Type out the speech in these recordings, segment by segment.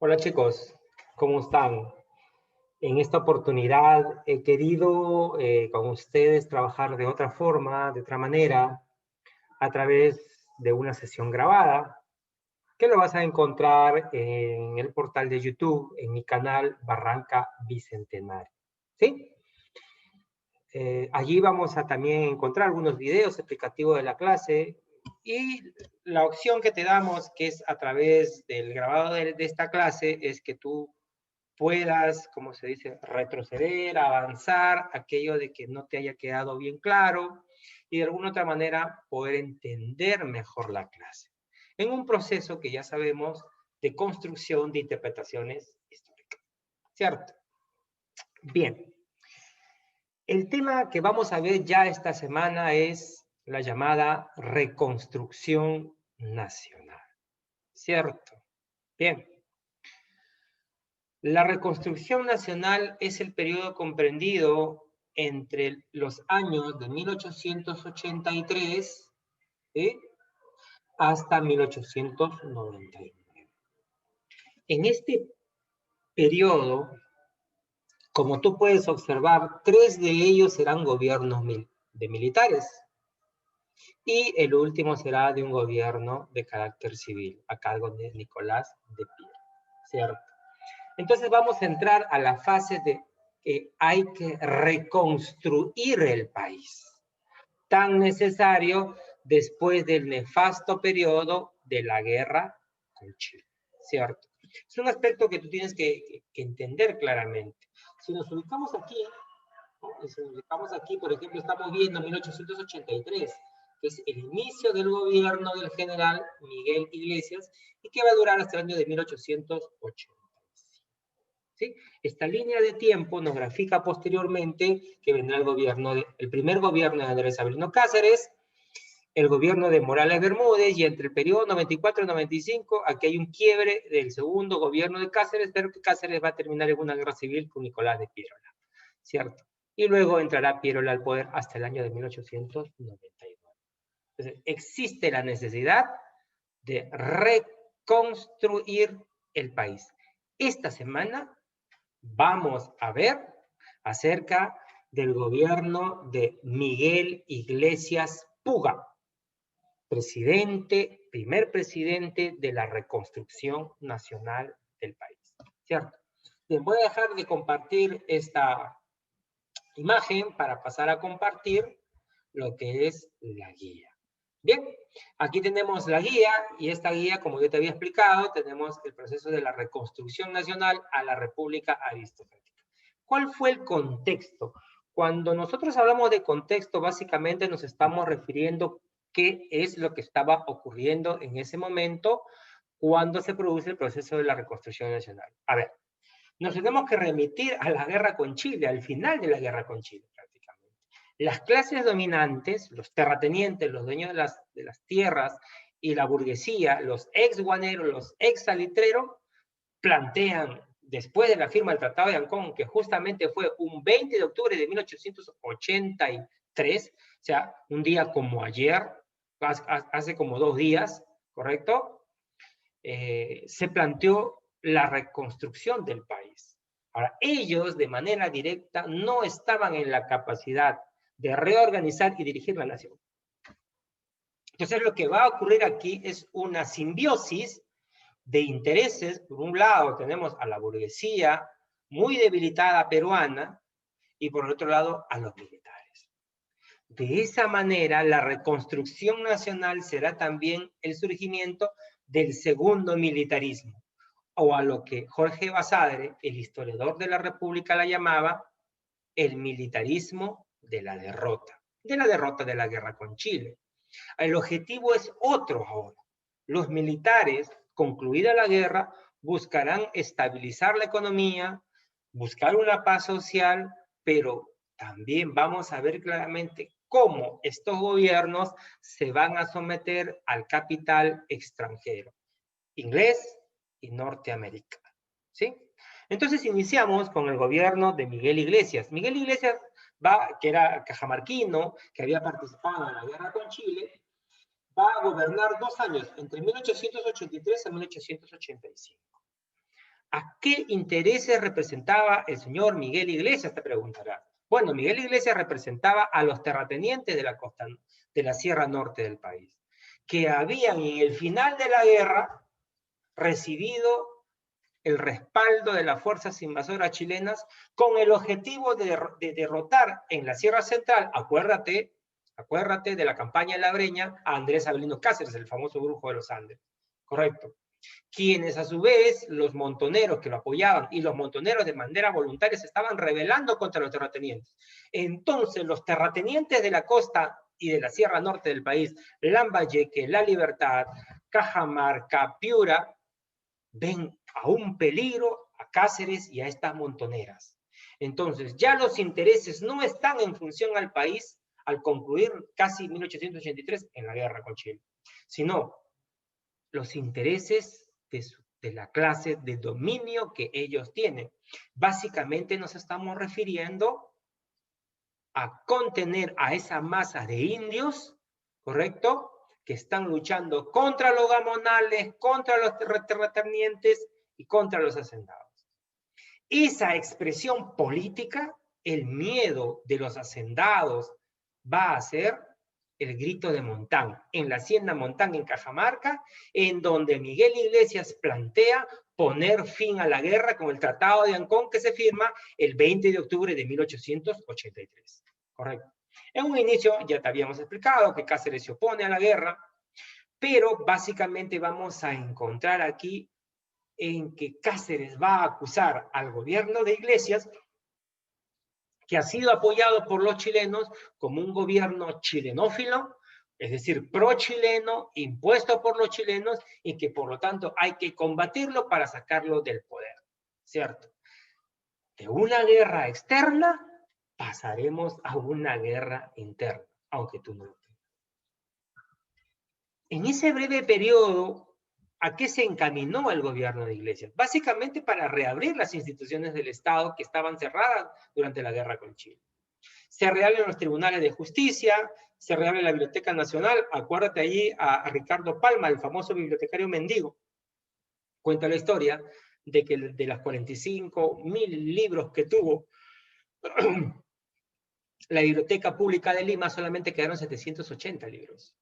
Hola chicos, ¿cómo están? En esta oportunidad he querido con ustedes trabajar de otra forma, de otra manera, a través de una sesión grabada, que lo vas a encontrar en el portal de YouTube, en mi canal Barranca Bicentenario. ¿Sí? Allí vamos a también encontrar algunos videos explicativos de la clase y la opción que te damos, que es a través del grabado de esta clase, es que tú puedas, como se dice, retroceder, avanzar, aquello de que no te haya quedado bien claro y de alguna otra manera poder entender mejor la clase. En un proceso que ya sabemos de construcción de interpretaciones históricas. ¿Cierto? Bien. El tema que vamos a ver ya esta semana es la llamada reconstrucción nacional. ¿Cierto? Bien. La reconstrucción nacional es el periodo comprendido entre los años de 1883 ¿sí? hasta 1899. En este periodo, como tú puedes observar, tres de ellos serán gobiernos de militares y el último será de un gobierno de carácter civil, a cargo de Nicolás de Piero, ¿cierto? Entonces vamos a entrar a la fase de que hay que reconstruir el país, tan necesario después del nefasto periodo de la guerra con Chile, ¿cierto? Es un aspecto que tú tienes que entender claramente. Si nos ubicamos aquí, ¿no? Si nos ubicamos aquí, por ejemplo, estamos viendo 1883, que es el inicio del gobierno del general Miguel Iglesias y que va a durar hasta el año de 1880. ¿Sí? Esta línea de tiempo nos grafica posteriormente que vendrá el primer gobierno de Andrés Sabino Cáceres, el gobierno de Morales Bermúdez, y entre el periodo 94 y 95, aquí hay un quiebre del segundo gobierno de Cáceres, pero que Cáceres va a terminar en una guerra civil con Nicolás de Piérola, ¿cierto? Y luego entrará Piérola al poder hasta el año de 1899. Entonces, existe la necesidad de reconstruir el país. Esta semana vamos a ver acerca del gobierno de Miguel Iglesias Puga, primer presidente de la reconstrucción nacional del país. ¿Cierto? Bien, voy a dejar de compartir esta imagen para pasar a compartir lo que es la guía. Bien, aquí tenemos la guía y esta guía, como yo te había explicado, tenemos el proceso de la reconstrucción nacional a la República Aristocrática. ¿Cuál fue el contexto? Cuando nosotros hablamos de contexto, básicamente nos estamos refiriendo qué es lo que estaba ocurriendo en ese momento cuando se produce el proceso de la reconstrucción nacional. A ver, nos tenemos que remitir a la guerra con Chile, al final de la guerra con Chile, prácticamente. Las clases dominantes, los terratenientes, los dueños de las tierras y la burguesía, los ex guaneros, los ex salitreros, plantean, después de la firma del Tratado de Ancón, que justamente fue un 20 de octubre de 1883, o sea, un día como ayer, hace como 2 días, ¿correcto? Se planteó la reconstrucción del país. Ahora, ellos de manera directa no estaban en la capacidad de reorganizar y dirigir la nación. Entonces, lo que va a ocurrir aquí es una simbiosis de intereses. Por un lado, tenemos a la burguesía muy debilitada peruana y por otro lado, a los militares. De esa manera, la reconstrucción nacional será también el surgimiento del segundo militarismo, o a lo que Jorge Basadre, el historiador de la República, la llamaba el militarismo de la derrota de la guerra con Chile. El objetivo es otro ahora. Los militares, concluida la guerra, buscarán estabilizar la economía, buscar una paz social, pero también vamos a ver claramente cómo estos gobiernos se van a someter al capital extranjero, inglés y norteamericano. ¿Sí? Entonces iniciamos con el gobierno de Miguel Iglesias. Miguel Iglesias que era cajamarquino, que había participado en la guerra con Chile, va a gobernar 2 años, entre 1883 y 1885. ¿A qué intereses representaba el señor Miguel Iglesias? Te preguntarás. Bueno, Miguel Iglesias representaba a los terratenientes de la costa, de la sierra norte del país, que habían en el final de la guerra recibido el respaldo de las fuerzas invasoras chilenas con el objetivo de derrotar en la Sierra Central, acuérdate de la campaña de la Breña, a Andrés Avelino Cáceres, el famoso brujo de los Andes. Correcto. Quienes a su vez, los montoneros que lo apoyaban y los montoneros de manera voluntaria se estaban rebelando contra los terratenientes. Entonces, los terratenientes de la costa y de la sierra norte del país, Lambayeque, La Libertad, Cajamarca, Piura, ven a un peligro a Cáceres y a estas montoneras. Entonces, ya los intereses no están en función al país al concluir casi 1883 en la guerra con Chile, sino los intereses de la clase de dominio que ellos tienen. Básicamente nos estamos refiriendo a contener a esa masa de indios, ¿correcto?, que están luchando contra los gamonales, contra los terratenientes y contra los hacendados. Esa expresión política, el miedo de los hacendados, va a ser el grito de Montán, en la hacienda Montán en Cajamarca, en donde Miguel Iglesias plantea poner fin a la guerra con el Tratado de Ancón que se firma el 20 de octubre de 1883. Correcto. En un inicio ya te habíamos explicado que Cáceres se opone a la guerra, pero básicamente vamos a encontrar aquí en que Cáceres va a acusar al gobierno de Iglesias, que ha sido apoyado por los chilenos como un gobierno chilenófilo, es decir, pro-chileno, impuesto por los chilenos, y que por lo tanto hay que combatirlo para sacarlo del poder, ¿cierto? De una guerra externa pasaremos a una guerra interna, aunque tú no lo creas. En ese breve periodo, ¿a qué se encaminó el gobierno de Iglesias? Básicamente para reabrir las instituciones del Estado que estaban cerradas durante la guerra con Chile. Se reabren los tribunales de justicia, se reabre la Biblioteca Nacional. Acuérdate allí a Ricardo Palma, el famoso bibliotecario mendigo. Cuenta la historia de que de las 45.000 libros que tuvo la Biblioteca Pública de Lima, solamente quedaron 780 libros.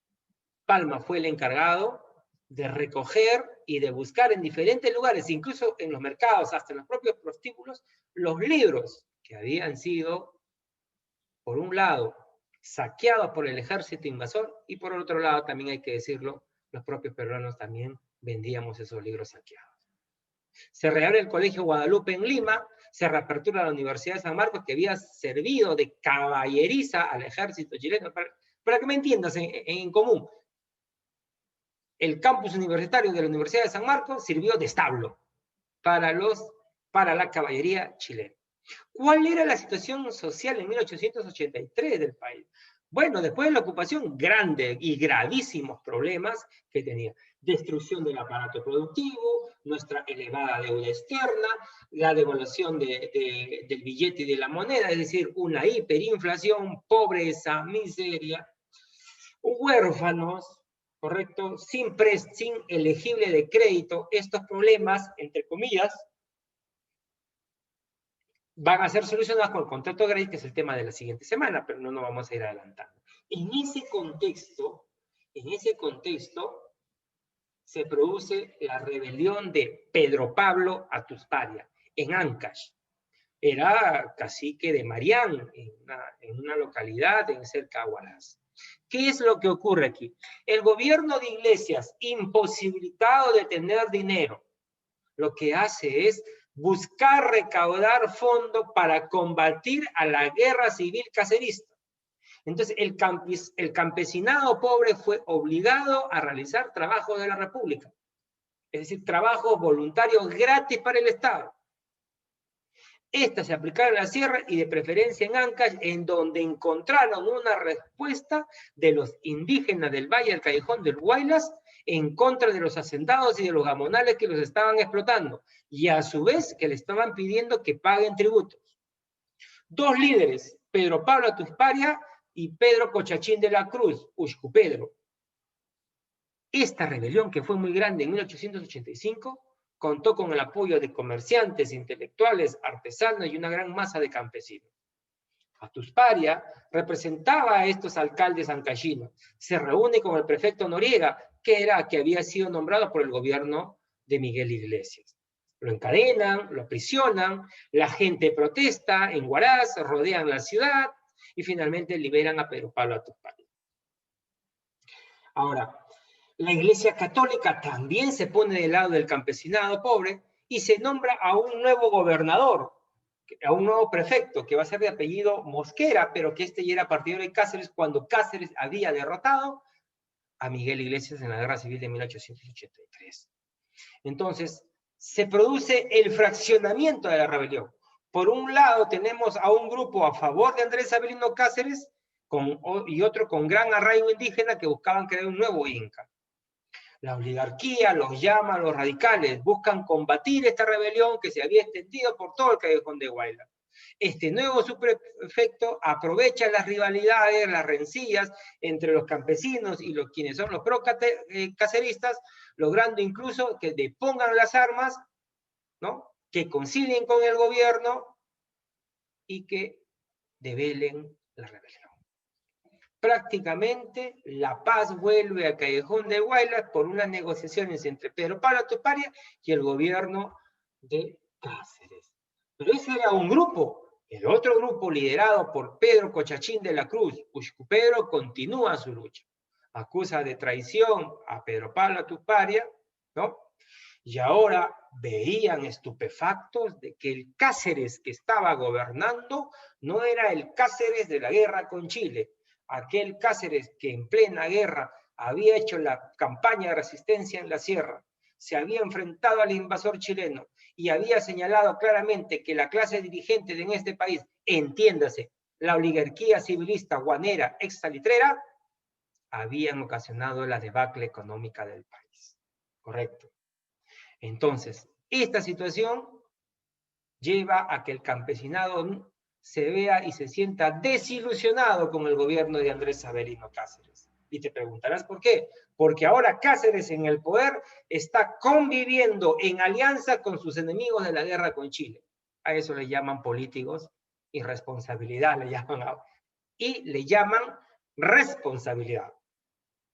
Palma fue el encargado de recoger y de buscar en diferentes lugares, incluso en los mercados, hasta en los propios prostíbulos, los libros que habían sido, por un lado, saqueados por el ejército invasor, y por otro lado, también hay que decirlo, los propios peruanos también vendíamos esos libros saqueados. Se reabre el Colegio Guadalupe en Lima, se reapertura la Universidad de San Marcos, que había servido de caballeriza al ejército chileno, para que me entiendas en común. El campus universitario de la Universidad de San Marcos sirvió de establo para la caballería chilena. ¿Cuál era la situación social en 1883 del país? Bueno, después de la ocupación, grandes y gravísimos problemas que tenía. Destrucción del aparato productivo, nuestra elevada deuda externa, la devaluación del billete y de la moneda, es decir, una hiperinflación, pobreza, miseria, huérfanos, ¿correcto? Sin elegible de crédito. Estos problemas, entre comillas, van a ser solucionados con el contrato de Grace, que es el tema de la siguiente semana, pero no nos vamos a ir adelantando. En ese contexto, se produce la rebelión de Pedro Pablo Atusparia en Ancash. Era cacique de Marián, en una localidad en cerca de Huaraz. ¿Qué es lo que ocurre aquí? El gobierno de Iglesias, imposibilitado de tener dinero, lo que hace es buscar recaudar fondos para combatir a la guerra civil cacerista. Entonces, el campesinado pobre fue obligado a realizar trabajo de la República, es decir, trabajos voluntarios gratis para el Estado. Estas se aplicaron en la sierra y de preferencia en Ancash, en donde encontraron una respuesta de los indígenas del Valle del Callejón del Huaylas en contra de los hacendados y de los gamonales que los estaban explotando, y a su vez que le estaban pidiendo que paguen tributos. Dos líderes, Pedro Pablo Atusparia y Pedro Cochachín de la Cruz, Ushku Pedro. Esta rebelión, que fue muy grande en 1885, contó con el apoyo de comerciantes, intelectuales, artesanos y una gran masa de campesinos. Atusparia representaba a estos alcaldes ancallinos. Se reúne con el prefecto Noriega, que había sido nombrado por el gobierno de Miguel Iglesias. Lo encadenan, lo aprisionan, la gente protesta en Huaraz, rodean la ciudad y finalmente liberan a Pedro Pablo Atusparia. Ahora, la Iglesia Católica también se pone del lado del campesinado pobre y se nombra a un nuevo gobernador, a un nuevo prefecto, que va a ser de apellido Mosquera, pero que ya era partidario de Cáceres cuando Cáceres había derrotado a Miguel Iglesias en la Guerra Civil de 1883. Entonces, se produce el fraccionamiento de la rebelión. Por un lado, tenemos a un grupo a favor de Andrés Avelino Cáceres y otro con gran arraigo indígena que buscaban crear un nuevo Inca. La oligarquía los llama los radicales, buscan combatir esta rebelión que se había extendido por todo el callejón de Huayla. Este nuevo subprefecto aprovecha las rivalidades, las rencillas entre los campesinos y quienes son los pro-caceristas, logrando incluso que depongan las armas, ¿no? Que concilien con el gobierno y que develen la rebelión. Prácticamente la paz vuelve al callejón de Huaylas por unas negociaciones entre Pedro Pablo Atusparia y el gobierno de Cáceres. Pero ese era un grupo. El otro grupo, liderado por Pedro Cochachín de la Cruz, Ushcupedro, continúa su lucha. Acusa de traición a Pedro Pablo Atusparia, ¿no? Y ahora veían estupefactos de que el Cáceres que estaba gobernando no era el Cáceres de la guerra con Chile, aquel Cáceres que en plena guerra había hecho la campaña de resistencia en la sierra, se había enfrentado al invasor chileno y había señalado claramente que la clase dirigente de en este país, entiéndase, la oligarquía civilista guanera exsalitrera, habían ocasionado la debacle económica del país. Correcto. Entonces, esta situación lleva a que el campesinado se vea y se sienta desilusionado con el gobierno de Andrés Avelino Cáceres. Y te preguntarás por qué. Porque ahora Cáceres en el poder está conviviendo en alianza con sus enemigos de la guerra con Chile. A eso le llaman políticos irresponsabilidad, le llaman y le llaman responsabilidad.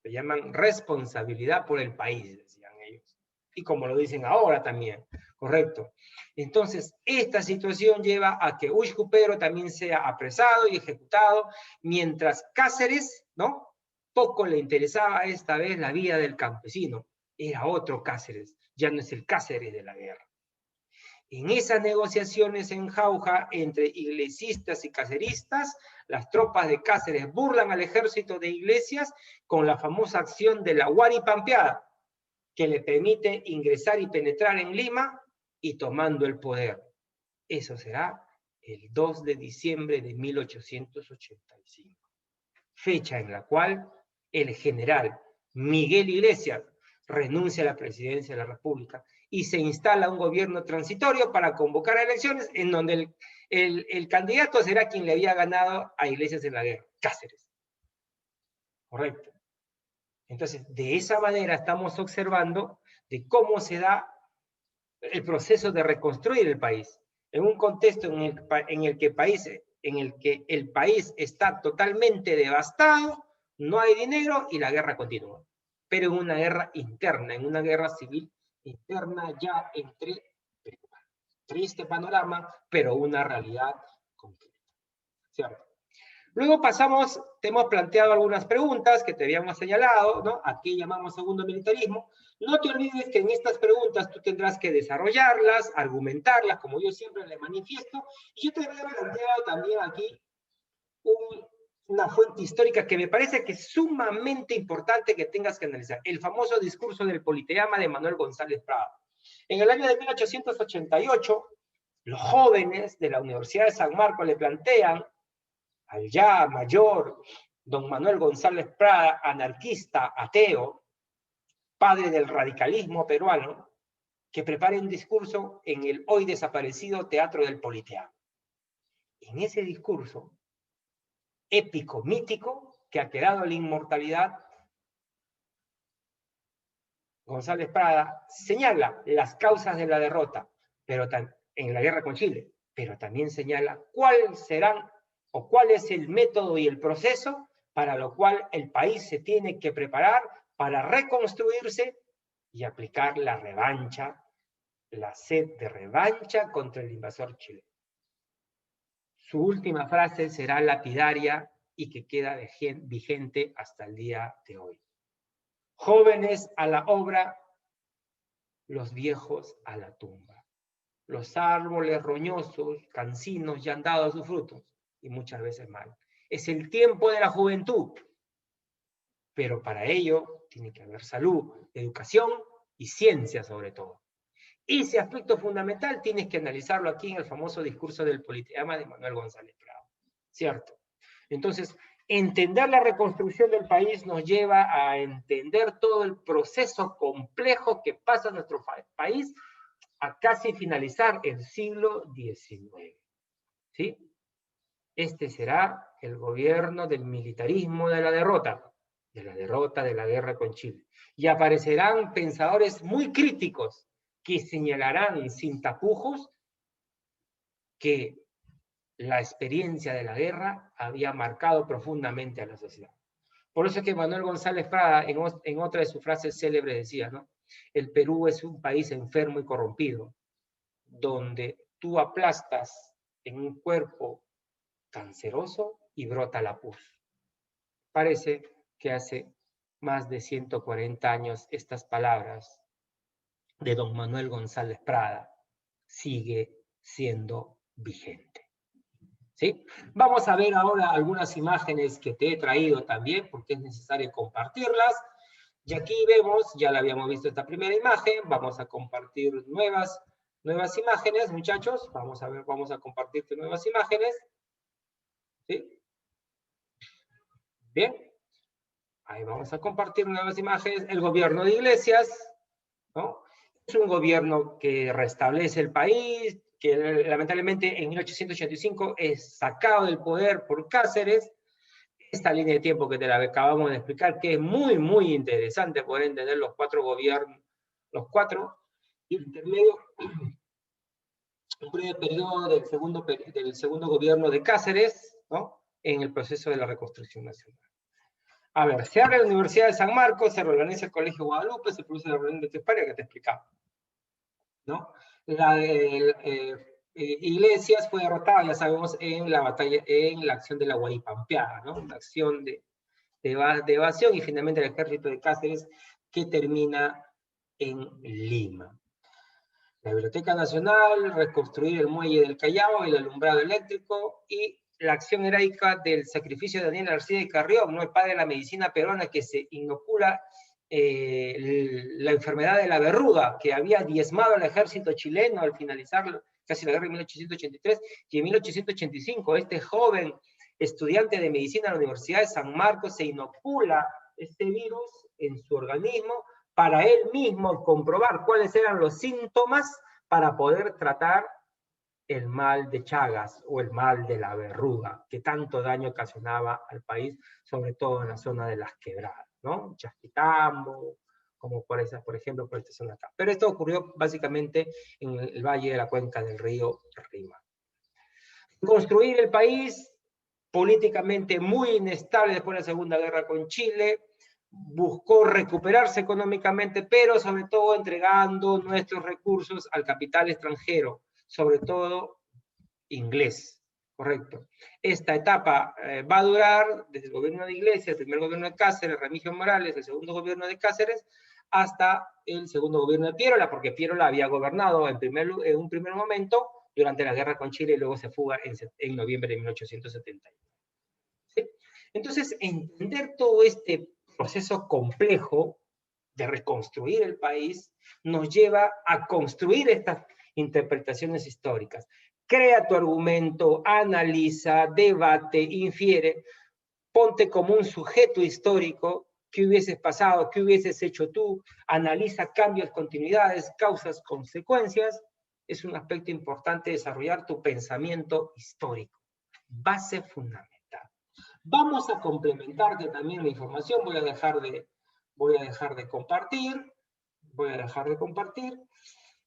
Le llaman responsabilidad por el país, decían ellos. Y como lo dicen ahora también, correcto. Entonces, esta situación lleva a que Ushcupedro también sea apresado y ejecutado, mientras Cáceres, ¿no? Poco le interesaba esta vez la vida del campesino. Era otro Cáceres, ya no es el Cáceres de la guerra. En esas negociaciones en Jauja entre iglesistas y caceristas, las tropas de Cáceres burlan al ejército de Iglesias con la famosa acción de la Huaripampeada, que le permite ingresar y penetrar en Lima y tomando el poder. Eso será el 2 de diciembre de 1885, fecha en la cual el general Miguel Iglesias renuncia a la presidencia de la República y se instala un gobierno transitorio para convocar elecciones en donde el candidato será quien le había ganado a Iglesias en la guerra, Cáceres. Correcto. Entonces, de esa manera estamos observando de cómo se da el proceso de reconstruir el país, en un contexto en el que el país está totalmente devastado, no hay dinero y la guerra continúa. Pero en una guerra interna, en una guerra civil interna ya entre peruanos. Triste panorama, pero una realidad concreta. ¿Cierto? Luego pasamos, te hemos planteado algunas preguntas que te habíamos señalado, ¿no? Aquí llamamos segundo militarismo. No te olvides que en estas preguntas tú tendrás que desarrollarlas, argumentarlas, como yo siempre le manifiesto. Y yo te había planteado también aquí una fuente histórica que me parece que es sumamente importante que tengas que analizar. El famoso discurso del Politeama de Manuel González Prada. En el año de 1888, los jóvenes de la Universidad de San Marcos le plantean al ya mayor don Manuel González Prada, anarquista, ateo, padre del radicalismo peruano, que prepare un discurso en el hoy desaparecido Teatro del Politeama. En ese discurso épico, mítico, que ha quedado en la inmortalidad, González Prada señala las causas de la derrota, pero en la guerra con Chile, pero también señala cuáles serán o cuál es el método y el proceso para lo cual el país se tiene que preparar para reconstruirse y aplicar la revancha, la sed de revancha contra el invasor chileno. Su última frase será lapidaria y que queda vigente hasta el día de hoy. Jóvenes a la obra, los viejos a la tumba. Los árboles roñosos, cansinos, ya han dado sus frutos, y muchas veces mal. Es el tiempo de la juventud, pero para ello tiene que haber salud, educación y ciencia sobre todo. Ese aspecto fundamental tienes que analizarlo aquí en el famoso discurso del Politeama de Manuel González Prada, ¿cierto? Entonces, entender la reconstrucción del país nos lleva a entender todo el proceso complejo que pasa en nuestro país a casi finalizar el siglo XIX, ¿sí? Este será el gobierno del militarismo de la derrota de la guerra con Chile. Y aparecerán pensadores muy críticos que señalarán sin tapujos que la experiencia de la guerra había marcado profundamente a la sociedad. Por eso es que Manuel González Prada, en otra de sus frases célebres, decía, ¿no? El Perú es un país enfermo y corrompido, donde tú aplastas en un cuerpo canceroso y brota la pus. Parece que hace más de 140 años estas palabras de don Manuel González Prada sigue siendo vigente. ¿Sí? Vamos a ver ahora algunas imágenes que te he traído también, porque es necesario compartirlas. Y aquí vemos, ya la habíamos visto esta primera imagen, vamos a compartir nuevas imágenes, muchachos. Vamos a ver, vamos a compartir nuevas imágenes. ¿Sí? Bien. Ahí vamos a compartir nuevas imágenes. El gobierno de Iglesias, ¿no? Es un gobierno que restablece el país, que lamentablemente en 1885 es sacado del poder por Cáceres. Esta línea de tiempo que te la acabamos de explicar, que es muy, muy interesante poder entender los cuatro gobiernos, los cuatro, y intermedio, un breve periodo del segundo gobierno de Cáceres, ¿no? En el proceso de la reconstrucción nacional. A ver, se abre la Universidad de San Marcos, se reorganiza el Colegio Guadalupe, se produce la reunión de España que te explicaba, ¿no? Iglesias fue derrotada, ya sabemos, en la batalla, en la acción de la Guaypampeada, ¿no? Una acción de evasión y finalmente el ejército de Cáceres que termina en Lima. La Biblioteca Nacional, reconstruir el muelle del Callao, el alumbrado eléctrico y la acción heroica del sacrificio de Daniel García de Carrión, ¿no? El padre de la medicina peruana que se inocula la enfermedad de la verruga, que había diezmado al ejército chileno al finalizar casi la guerra en 1883, y en 1885 este joven estudiante de medicina de la Universidad de San Marcos se inocula este virus en su organismo para él mismo comprobar cuáles eran los síntomas para poder tratar el mal de Chagas o el mal de la verruga, que tanto daño ocasionaba al país, sobre todo en la zona de las quebradas, ¿no? Chasquitambo, como por ejemplo, por esta zona acá. Pero esto ocurrió básicamente en el valle de la cuenca del río Rima. Construir el país, políticamente muy inestable después de la Segunda Guerra con Chile, buscó recuperarse económicamente, pero sobre todo entregando nuestros recursos al capital extranjero, sobre todo inglés, correcto. Esta etapa va a durar desde el gobierno de Iglesias, el primer gobierno de Cáceres, Remigio Morales, el segundo gobierno de Cáceres, hasta el segundo gobierno de Piérola, porque Piérola había gobernado en un primer momento durante la guerra con Chile y luego se fuga en noviembre de 1871. ¿Sí? Entonces, entender todo este proceso complejo de reconstruir el país nos lleva a construir estas interpretaciones históricas. Crea tu argumento, analiza, debate, infiere, ponte como un sujeto histórico, qué hubieses pasado, qué hubieses hecho tú, analiza cambios, continuidades, causas, consecuencias. Es un aspecto importante desarrollar tu pensamiento histórico, base fundamental. Vamos a complementarte también la información, voy a dejar de compartir, Voy a dejar de compartir.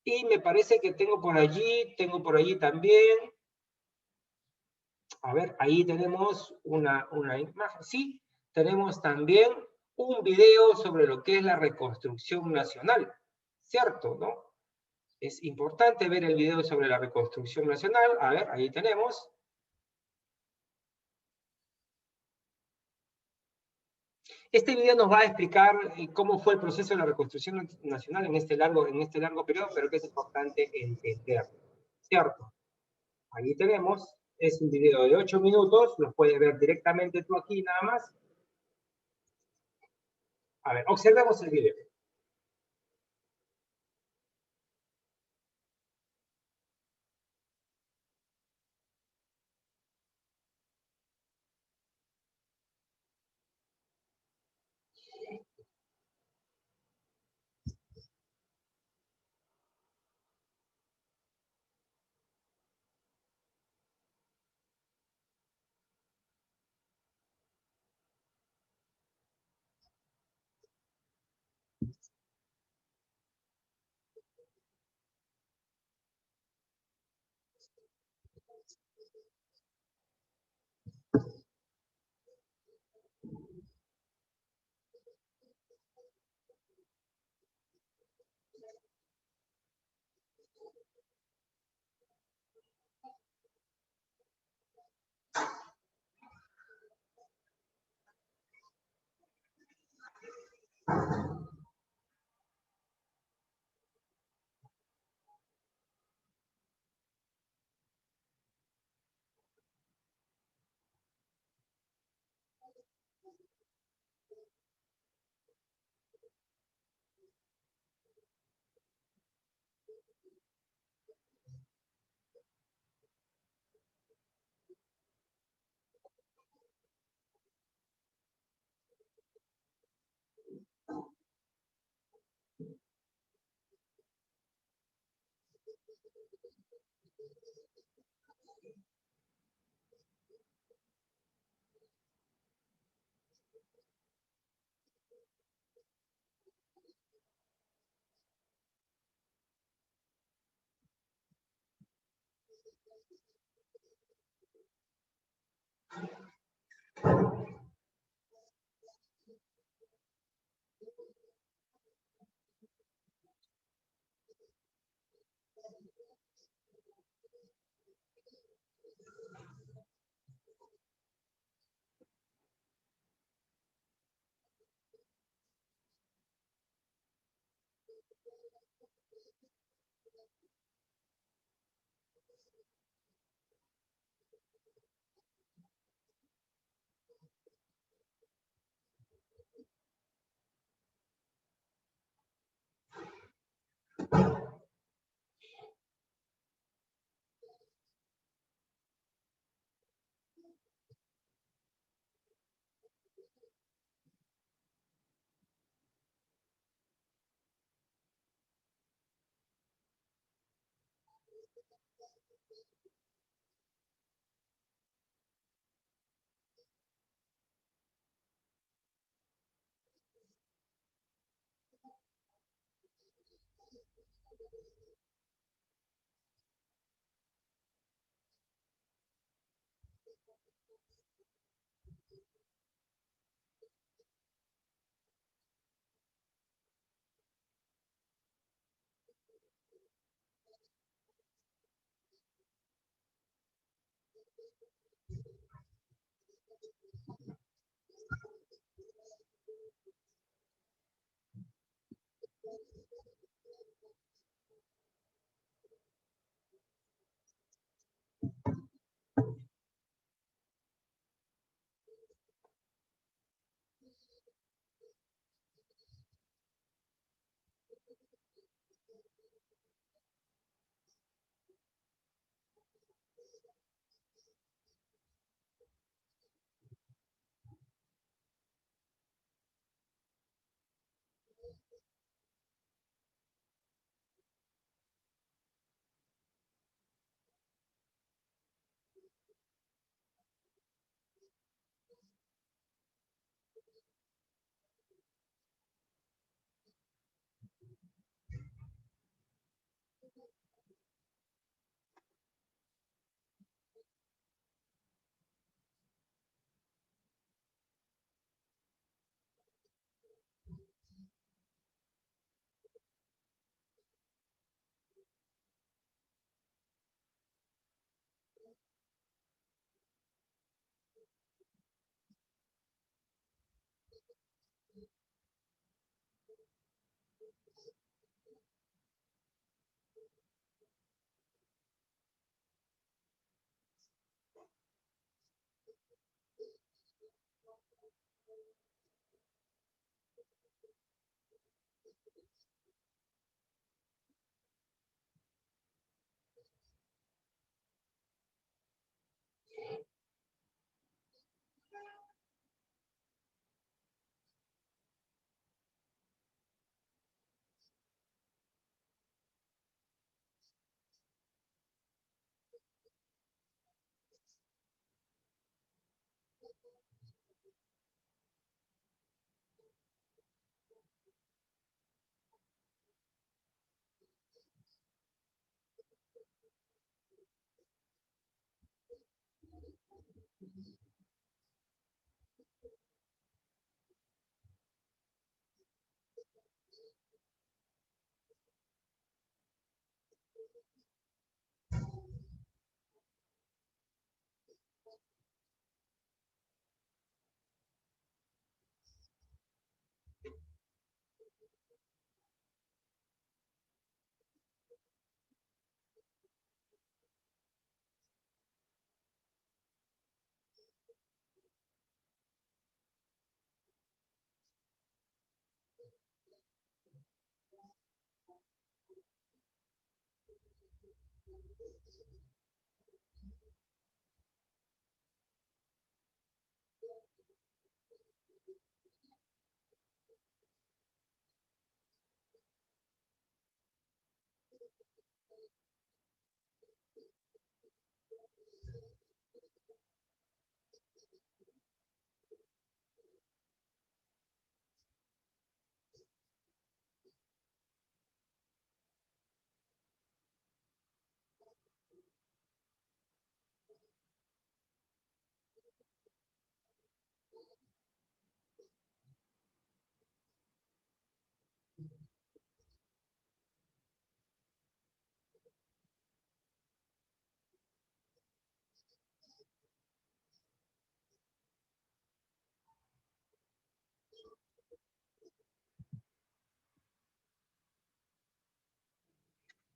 Y me parece que tengo por allí también. A ver, ahí tenemos una imagen. Sí, tenemos también un video sobre lo que es la reconstrucción nacional. ¿Cierto, no? Es importante ver el video sobre la reconstrucción nacional. A ver, ahí tenemos. Este video nos va a explicar cómo fue el proceso de la reconstrucción nacional en este largo periodo, pero que es importante entender. ¿Cierto? Ahí tenemos. Es un video de 8 minutos. Lo puedes ver directamente tú aquí nada más. A ver, observemos el video.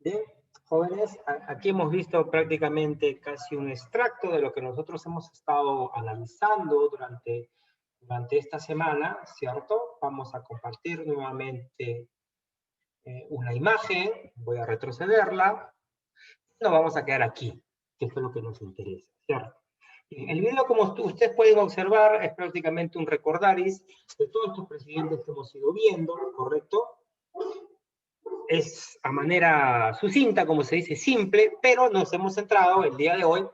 Bien, jóvenes, aquí hemos visto prácticamente casi un extracto de lo que nosotros hemos estado analizando durante esta semana, ¿cierto? Vamos a compartir nuevamente una imagen, voy a retrocederla, nos vamos a quedar aquí, que es lo que nos interesa, ¿cierto? El video, como ustedes pueden observar, es prácticamente un recordaris de todos estos presidentes que hemos ido viendo, ¿correcto? Es a manera sucinta, como se dice, simple, pero nos hemos centrado el día de hoy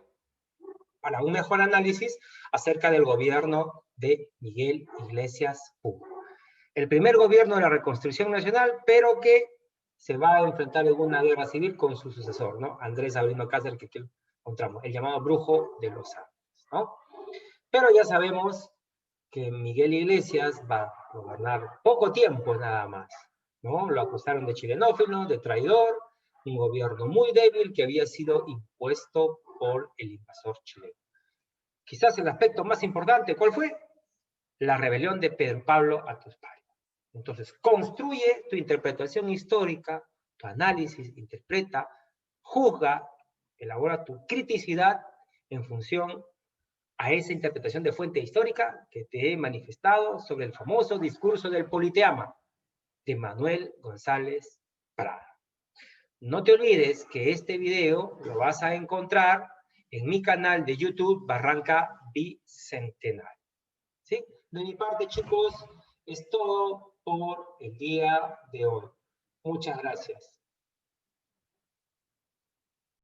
para un mejor análisis acerca del gobierno de Miguel Iglesias Puma. El primer gobierno de la reconstrucción nacional, pero que se va a enfrentar en una guerra civil con su sucesor, ¿no? Andrés Sabino Cáceres, que aquí encontramos, el llamado brujo de los Andes, ¿no? Pero ya sabemos que Miguel Iglesias va a gobernar poco tiempo nada más, ¿no? Lo acusaron de chilenófilo, de traidor, un gobierno muy débil que había sido impuesto por el invasor chileno. Quizás el aspecto más importante, ¿cuál fue? La rebelión de Pedro Pablo Atuspari. Entonces, construye tu interpretación histórica, tu análisis, interpreta, juzga, elabora tu criticidad en función a esa interpretación de fuente histórica que te he manifestado sobre el famoso discurso del Politeama de Manuel González Prada. No te olvides que este video lo vas a encontrar en mi canal de YouTube Barranca Bicentenario. ¿Sí? De mi parte, chicos, es todo por el día de hoy. Muchas gracias.